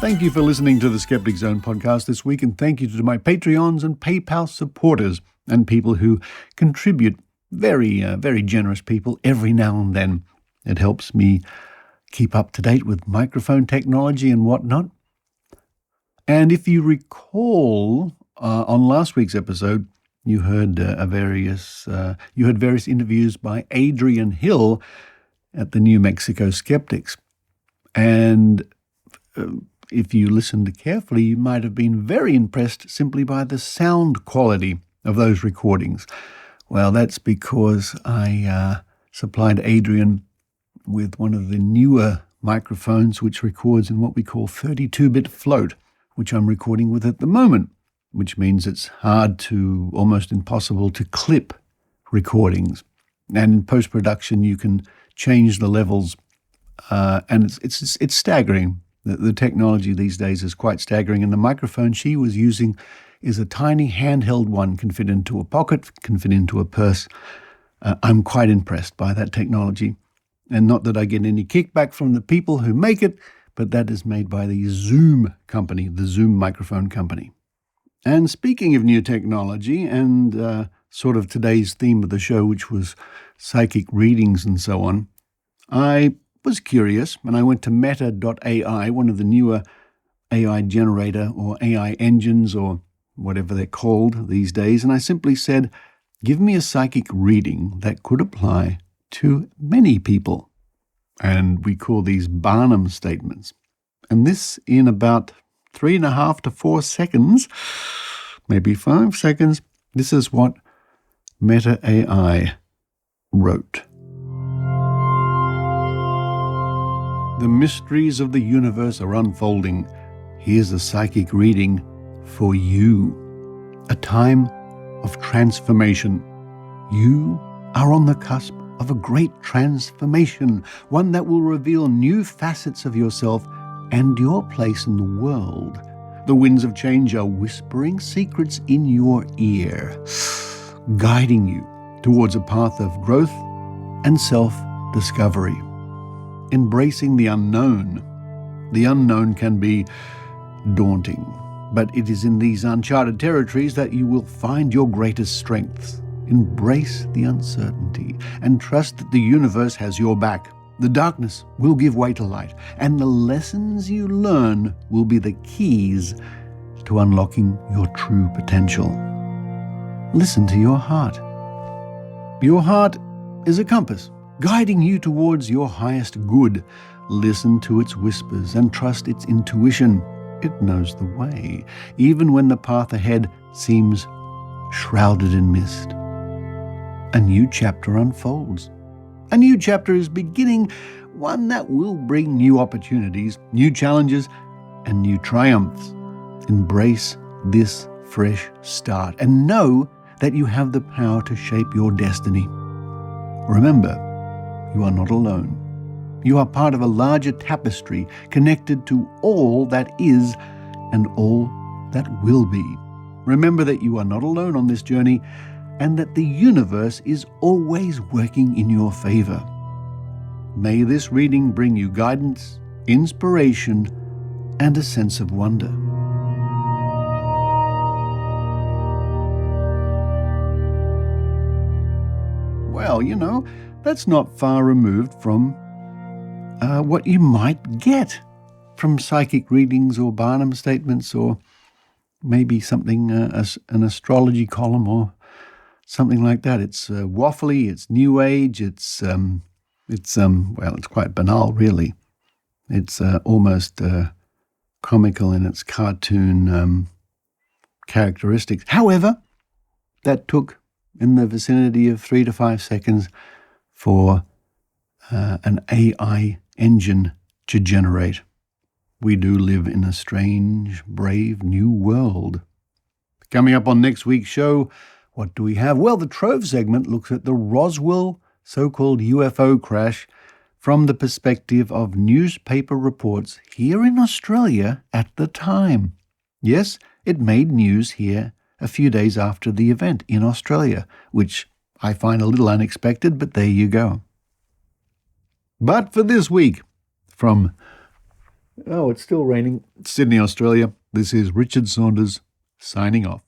Thank you for listening to the Skeptic Zone podcast this week, and thank you to my Patreons and PayPal supporters and people who contribute, very generous people every now and then. It helps me keep up to date with microphone technology and whatnot. And if you recall, on last week's episode, you heard various interviews by Adrian Hill at the New Mexico Skeptics, and if you listened carefully, you might have been very impressed simply by the sound quality of those recordings. Well, that's because I supplied Adrian with one of the newer microphones which records in what we call 32-bit float, which I'm recording with at the moment, which means it's hard to, almost impossible to clip recordings. And in post-production, you can change the levels, and it's staggering. The technology these days is quite staggering, and the microphone she was using is a tiny handheld one, can fit into a pocket, can fit into a purse. I'm quite impressed by that technology. And not that I get any kickback from the people who make it, but that is made by the Zoom company, the Zoom microphone company. And speaking of new technology and sort of today's theme of the show, which was psychic readings and so on, I was curious, and I went to Meta.ai, one of the newer AI generator or AI engines or whatever they're called these days, and I simply said, give me a psychic reading that could apply to many people. And we call these Barnum statements. And this, in about 3.5 to 4 seconds, maybe 5 seconds. This is what Meta AI wrote. The mysteries of the universe are unfolding. Here's a psychic reading for you. A time of transformation. You are on the cusp of a great transformation, one that will reveal new facets of yourself and your place in the world. The winds of change are whispering secrets in your ear, guiding you towards a path of growth and self-discovery. Embracing the unknown. The unknown can be daunting, but it is in these uncharted territories that you will find your greatest strengths. Embrace the uncertainty and trust that the universe has your back. The darkness will give way to light, and the lessons you learn will be the keys to unlocking your true potential. Listen to your heart. Your heart is a compass, guiding you towards your highest good. Listen to its whispers and trust its intuition. It knows the way, even when the path ahead seems shrouded in mist. A new chapter unfolds. A new chapter is beginning, one that will bring new opportunities, new challenges, and new triumphs. Embrace this fresh start and know that you have the power to shape your destiny. Remember, you are not alone. You are part of a larger tapestry connected to all that is and all that will be. Remember that you are not alone on this journey and that the universe is always working in your favor. May this reading bring you guidance, inspiration, and a sense of wonder. Well, that's not far removed from what you might get from psychic readings or Barnum statements, or maybe something, an astrology column or something like that. It's waffly, it's new age, it's quite banal, really. It's almost comical in its cartoon characteristics. However, that took in the vicinity of 3 to 5 seconds for an AI engine to generate. We do live in a strange, brave new world. Coming up on next week's show, what do we have? Well, the Trove segment looks at the Roswell so-called UFO crash from the perspective of newspaper reports here in Australia at the time. Yes, it made news here a few days after the event in Australia, which I find a little unexpected, but there you go. But for this week, from, it's still raining, Sydney, Australia, this is Richard Saunders signing off.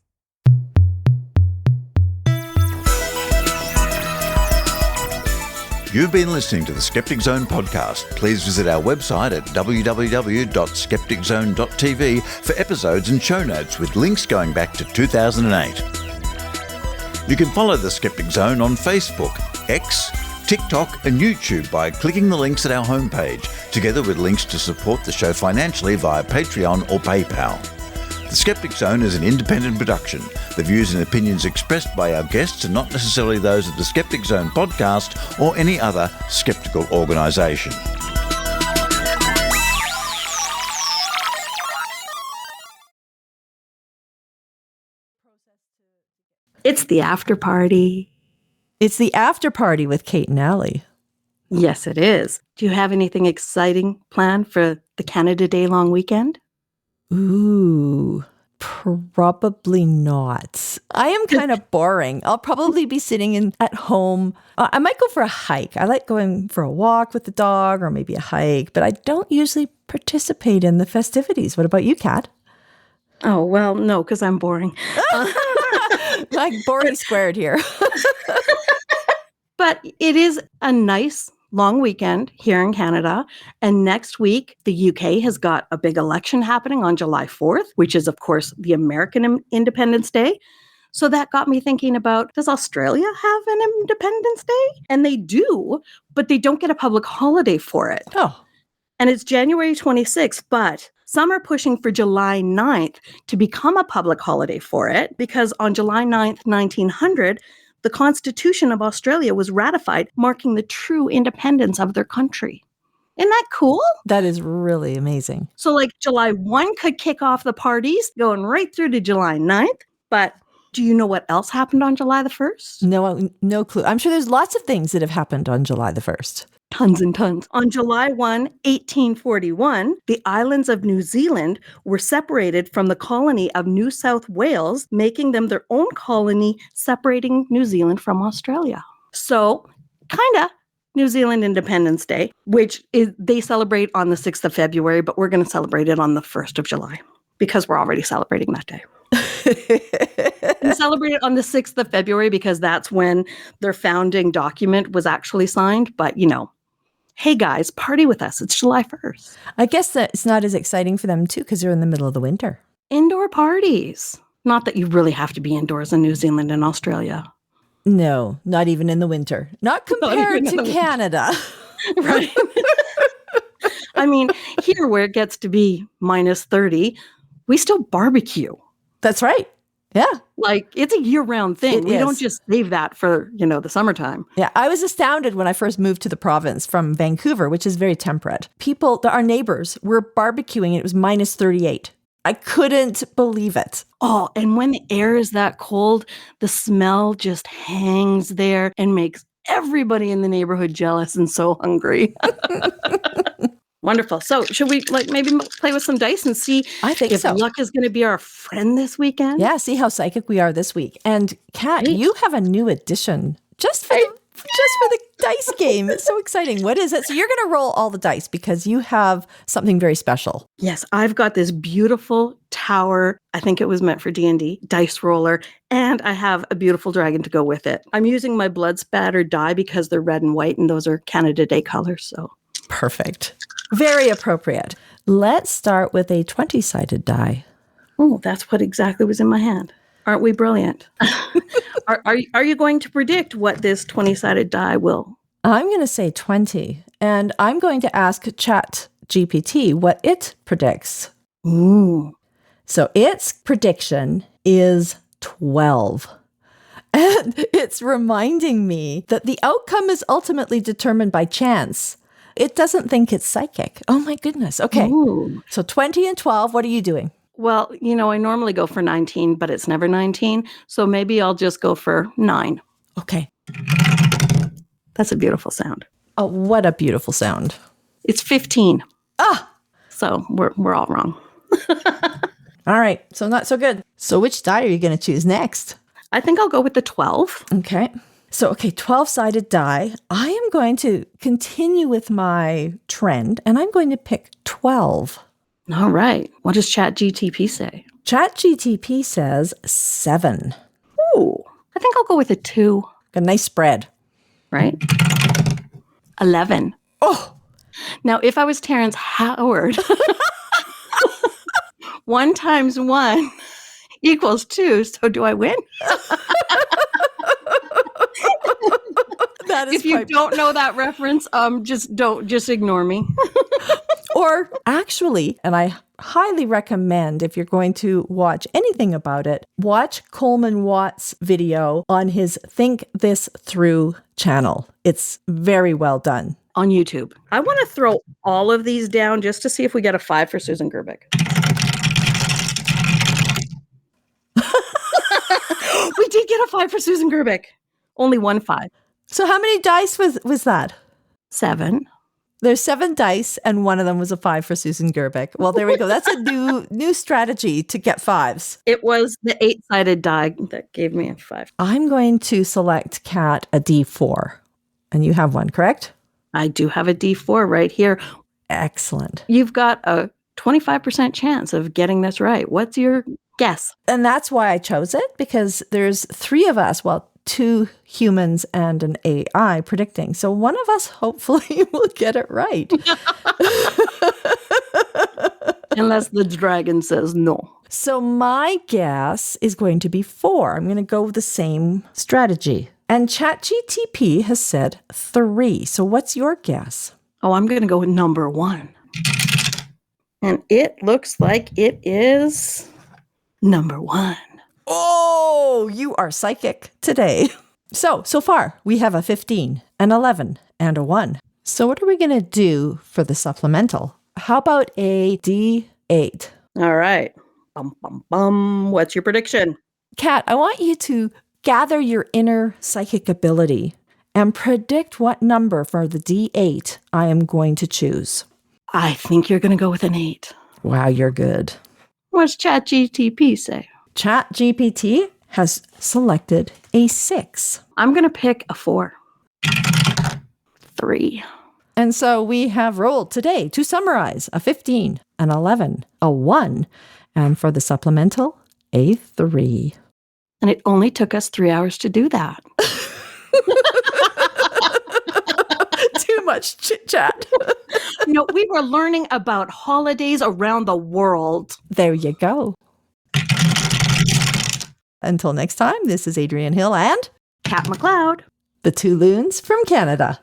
You've been listening to the Skeptic Zone podcast. Please visit our website at www.skepticzone.tv for episodes and show notes with links going back to 2008. You can follow the Skeptic Zone on Facebook, X, TikTok and YouTube by clicking the links at our homepage, together with links to support the show financially via Patreon or PayPal. The Skeptic Zone is an independent production. The views and opinions expressed by our guests are not necessarily those of the Skeptic Zone podcast or any other skeptical organisation. It's the after party. It's the after party with Kate and Allie. Yes, it is. Do you have anything exciting planned for the Canada Day long weekend? Ooh, probably not. I am kind of boring. I'll probably be sitting at home. I might go for a hike. I like going for a walk with the dog or maybe a hike, but I don't usually participate in the festivities. What about you, Kat? Oh, well, no, because I'm boring. Like boring squared here. But it is a nice long weekend here in Canada. And next week, the UK has got a big election happening on July 4th, which is, of course, the American Independence Day. So that got me thinking about, does Australia have an Independence Day? And they do, but they don't get a public holiday for it. Oh. And it's January 26th, but Some are pushing for July 9th to become a public holiday for it, because on July 9th, 1900, the Constitution of Australia was ratified, marking the true independence of their country. Isn't that cool? That is really amazing. So like July 1 could kick off the parties going right through to July 9th. But do you know what else happened on July the 1st? No clue. I'm sure there's lots of things that have happened on July the 1st. Tons and tons. On July 1, 1841, the islands of New Zealand were separated from the colony of New South Wales, making them their own colony, separating New Zealand from Australia. So, kind of New Zealand Independence Day, which they celebrate on the 6th of February, but we're going to celebrate it on the 1st of July because we're already celebrating that day. We celebrate it on the 6th of February because that's when their founding document was actually signed. But, hey guys, party with us. It's July 1st. I guess that it's not as exciting for them too because they're in the middle of the winter. Indoor parties. Not that you really have to be indoors in New Zealand and Australia. No, not even in the winter. Not compared to Canada. Right. I mean, here where it gets to be minus 30, we still barbecue. That's right. Yeah. Like, it's a year-round thing. We don't just save that for, the summertime. Yeah. I was astounded when I first moved to the province from Vancouver, which is very temperate. Our neighbors were barbecuing and it was minus 38. I couldn't believe it. Oh, and when the air is that cold, the smell just hangs there and makes everybody in the neighborhood jealous and so hungry. Wonderful. So should we maybe play with some dice and see if luck is going to be our friend this weekend? Yeah, see how psychic we are this week. And Kat, you have a new addition just for the dice game. It's so exciting. What is it? So you're going to roll all the dice because you have something very special. Yes, I've got this beautiful tower. I think it was meant for D&D dice roller. And I have a beautiful dragon to go with it. I'm using my blood spatter die because they're red and white and those are Canada Day colors. So perfect. Very appropriate. Let's start with a 20-sided die. Oh, that's what exactly was in my hand. Aren't we brilliant? Are you going to predict what this 20-sided die will? I'm going to say 20, and I'm going to ask ChatGPT what it predicts. Ooh. So its prediction is 12. And it's reminding me that the outcome is ultimately determined by chance. It doesn't think it's psychic. Oh my goodness. Okay. Ooh. So 20 and 12, what are you doing? Well, I normally go for 19, but it's never 19. So maybe I'll just go for 9. Okay. That's a beautiful sound. Oh, what a beautiful sound. It's 15. Ah! So we're all wrong. All right. So not so good. So which die are you going to choose next? I think I'll go with the 12. Okay. So, 12-sided die. I am going to continue with my trend, and I'm going to pick 12. All right. What does ChatGPT say? ChatGPT says 7. Ooh. I think I'll go with a 2. A nice spread. Right? 11. Oh! Now, if I was Terrence Howard, 1 times 1 equals 2. So do I win? If you don't know that reference, just ignore me. Or actually, and I highly recommend if you're going to watch anything about it, watch Coleman Watt's video on his Think This Through channel. It's very well done. On YouTube. I want to throw all of these down just to see if we get a 5 for Susan Gerbic. We did get a 5 for Susan Gerbic. Only 1 5. So how many dice was that? 7. There's 7 dice, and one of them was a 5 for Susan Gerbic. Well, there we go. That's a new strategy to get 5s. It was the 8-sided die that gave me a 5. I'm going to select Kat a D4, and you have one, correct? I do have a D4 right here. Excellent. You've got a 25% chance of getting this right. What's your guess? And that's why I chose it, because there's 3 of us, 2 humans and an AI predicting. So one of us hopefully will get it right. Unless the dragon says no. So my guess is going to be 4. I'm going to go with the same strategy. And ChatGPT has said 3. So what's your guess? Oh, I'm going to go with number 1. And it looks like it is number 1. Oh, you are psychic today. So far, we have a 15, an 11, and a 1. So what are we going to do for the supplemental? How about a D8? All right. Bum, bum, bum. What's your prediction? Kat, I want you to gather your inner psychic ability and predict what number for the D8 I am going to choose. I think you're going to go with an 8. Wow, you're good. What's ChatGPT say? ChatGPT has selected a 6. I'm going to pick a 4. 3. And so we have rolled today, to summarize, a 15, an 11, a 1, and for the supplemental, a 3. And it only took us 3 hours to do that. Too much chit-chat. No, we were learning about holidays around the world. There you go. Until next time, this is Adrienne Hill and Kat McLeod. the 2 Loons from Canada.